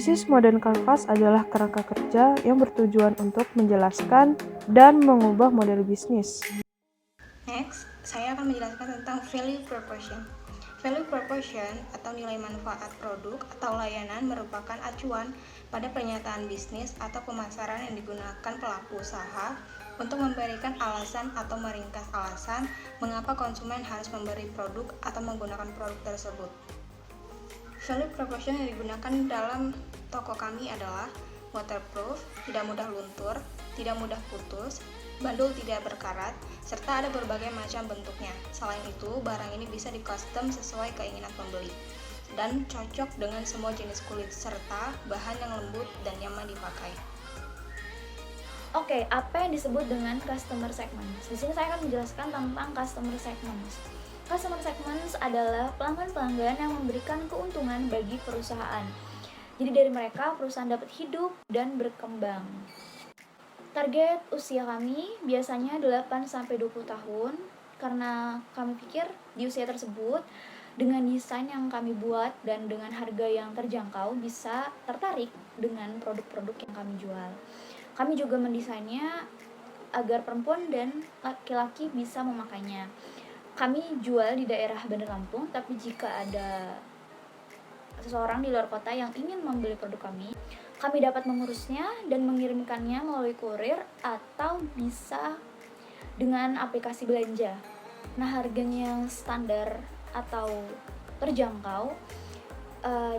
Business Modern Canvas adalah kerangka kerja yang bertujuan untuk menjelaskan dan mengubah model bisnis. Next, saya akan menjelaskan tentang value proposition. Value proposition atau nilai manfaat produk atau layanan merupakan acuan pada pernyataan bisnis atau pemasaran yang digunakan pelaku usaha untuk memberikan alasan atau meringkas alasan mengapa konsumen harus membeli produk atau menggunakan produk tersebut. Value proposition yang digunakan dalam toko kami adalah waterproof, tidak mudah luntur, tidak mudah putus, bandul tidak berkarat, serta ada berbagai macam bentuknya. Selain itu, barang ini bisa di-custom sesuai keinginan pembeli dan cocok dengan semua jenis kulit serta bahan yang lembut dan nyaman dipakai. Oke, apa yang disebut dengan customer segments? Di sini saya akan menjelaskan tentang customer segments. Customer segments adalah pelanggan-pelanggan yang memberikan keuntungan bagi perusahaan. Jadi dari mereka perusahaan dapat hidup dan berkembang. Target usia kami biasanya 8-20 tahun karena kami pikir di usia tersebut dengan desain yang kami buat dan dengan harga yang terjangkau bisa tertarik dengan produk-produk yang kami jual. Kami juga mendesainnya agar perempuan dan laki-laki bisa memakainya. Kami jual di daerah Bandar Lampung, tapi jika ada seseorang di luar kota yang ingin membeli produk kami dapat mengurusnya dan mengirimkannya melalui kurir atau bisa dengan aplikasi belanja. Nah, harganya yang standar atau terjangkau.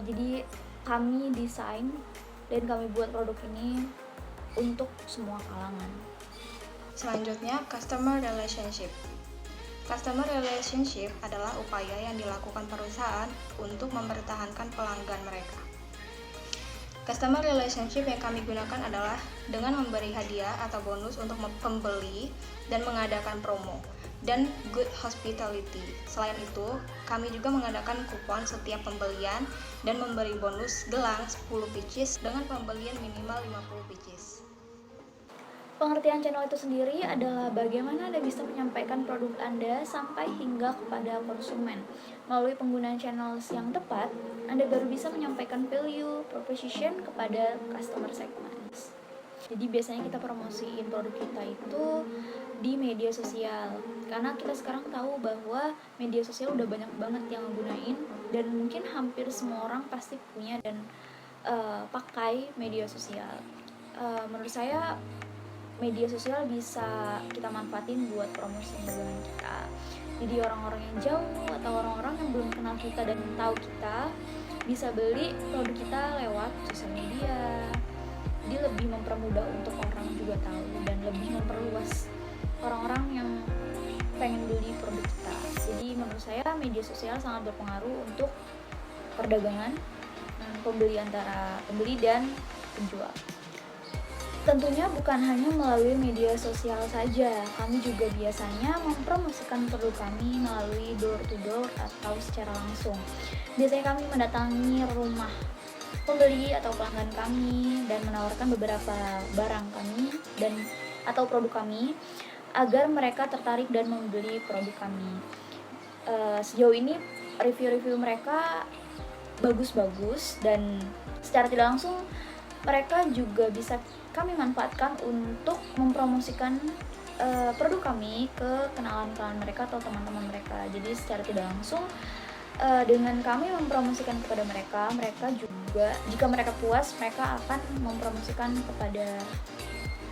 Jadi kami desain dan kami buat produk ini untuk semua kalangan. Selanjutnya, customer relationship. Customer relationship adalah upaya yang dilakukan perusahaan untuk mempertahankan pelanggan mereka. Customer relationship yang kami gunakan adalah dengan memberi hadiah atau bonus untuk pembeli dan mengadakan promo dan good hospitality. Selain itu, kami juga mengadakan kupon setiap pembelian dan memberi bonus gelang 10 pieces dengan pembelian minimal 50 pieces. Pengertian channel itu sendiri adalah bagaimana Anda bisa menyampaikan produk Anda sampai hingga kepada konsumen. Melalui penggunaan channels yang tepat, Anda baru bisa menyampaikan value proposition kepada customer segments. Jadi biasanya kita promosiin produk kita itu di media sosial. Karena kita sekarang tahu bahwa media sosial udah banyak banget yang gunain dan mungkin hampir semua orang pasti punya dan pakai media sosial. Menurut saya media sosial bisa kita manfaatin buat promosi dagangan kita. Jadi orang-orang yang jauh atau orang-orang yang belum kenal kita dan tahu kita bisa beli produk kita lewat sosial media. Jadi lebih mempermudah untuk orang juga tahu dan lebih memperluas orang-orang yang pengen beli produk kita. Jadi menurut saya media sosial sangat berpengaruh untuk perdagangan pembeli antara pembeli dan penjual. Tentunya bukan hanya melalui media sosial saja, kami juga biasanya mempromosikan produk kami melalui door to door atau secara langsung. Biasanya kami mendatangi rumah pembeli atau pelanggan kami dan menawarkan beberapa barang kami dan atau produk kami agar mereka tertarik dan membeli produk kami. Sejauh ini review-review mereka bagus-bagus dan secara tidak langsung mereka juga bisa kami manfaatkan untuk mempromosikan produk kami ke kenalan-kenalan mereka atau teman-teman mereka. Jadi secara tidak langsung dengan kami mempromosikan kepada mereka, mereka juga jika mereka puas, mereka akan mempromosikan kepada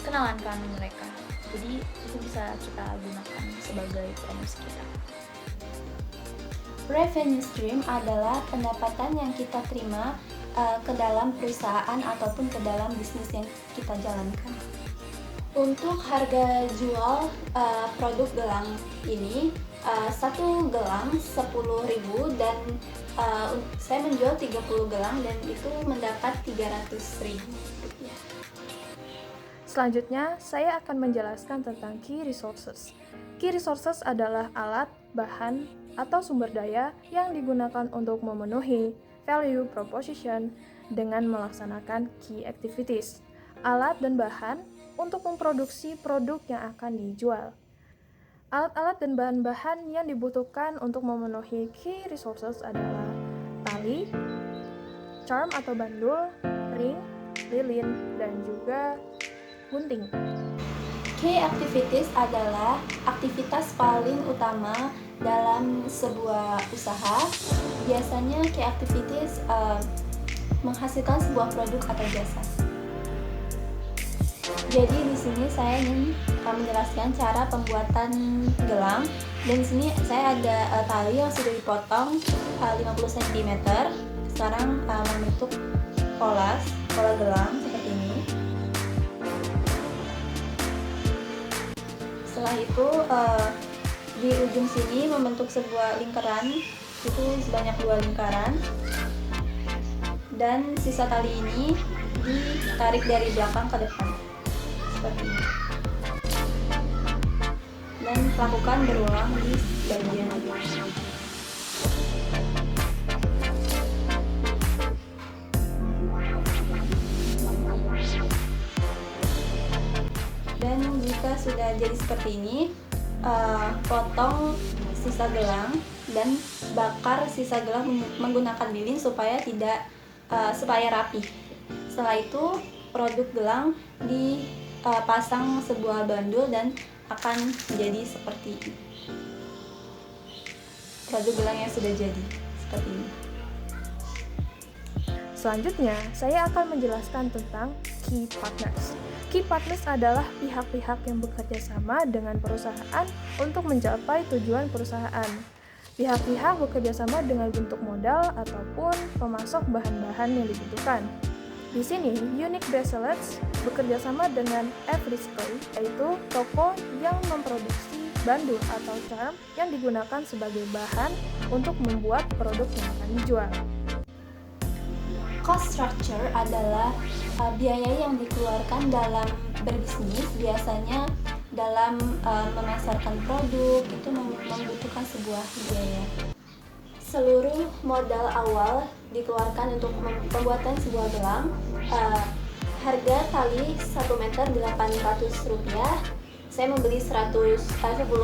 kenalan-kenalan mereka. Jadi itu bisa kita gunakan sebagai promosi kita. Revenue stream adalah pendapatan yang kita terima ke dalam perusahaan ataupun ke dalam bisnis yang kita jalankan. Untuk harga jual produk gelang ini, satu gelang 10.000 dan saya menjual 30 gelang dan itu mendapat 300.000 rupiah. Selanjutnya, saya akan menjelaskan tentang key resources. Key resources adalah alat, bahan, atau sumber daya yang digunakan untuk memenuhi value proposition dengan melaksanakan key activities. Alat dan bahan untuk memproduksi produk yang akan dijual. Alat-alat dan bahan-bahan yang dibutuhkan untuk memenuhi key resources adalah tali, charm atau bandul, ring, lilin, dan juga gunting. Key activities adalah aktivitas paling utama dalam sebuah usaha. Biasanya key activities menghasilkan sebuah produk atau jasa. Jadi di sini saya ingin menjelaskan cara pembuatan gelang. Dan di sini saya ada tali yang sudah dipotong 50 cm. Sekarang membentuk pola gelang seperti ini. Setelah itu di ujung sini membentuk sebuah lingkaran, itu sebanyak 2 lingkaran. Dan sisa tali ini ditarik dari belakang ke depan seperti ini. Dan lakukan berulang di bagian ini. Dan jika sudah jadi seperti ini, potong sisa gelang dan bakar sisa gelang menggunakan lilin supaya rapi. Setelah itu produk gelang dipasang sebuah bandul dan akan menjadi seperti ini. Produk gelang yang sudah jadi seperti ini. Selanjutnya, saya akan menjelaskan tentang key partners. Key partners adalah pihak-pihak yang bekerja sama dengan perusahaan untuk mencapai tujuan perusahaan. Pihak-pihak bekerja sama dengan bentuk modal ataupun pemasok bahan-bahan yang dibutuhkan. Di sini, Unique Bracelets bekerja sama dengan Eversky, yaitu toko yang memproduksi bandul atau charm yang digunakan sebagai bahan untuk membuat produk yang akan dijual. Cost structure adalah biaya yang dikeluarkan dalam berbisnis. Biasanya dalam memasarkan produk itu membutuhkan sebuah biaya. Seluruh modal awal dikeluarkan untuk pembuatan sebuah gelang. Harga tali 1 meter Rp800. Saya membeli 10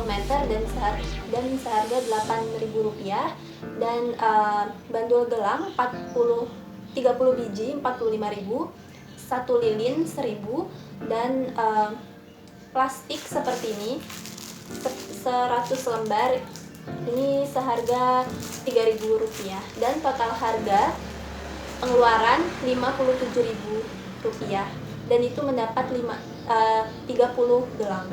meter dan seharga Rp8.000. Dan bandul gelang 30 biji Rp45.000, 1 lilin Rp1.000, dan plastik seperti ini 100 lembar ini seharga Rp3.000, dan total harga pengeluaran Rp57.000, dan itu mendapat 30 gelang.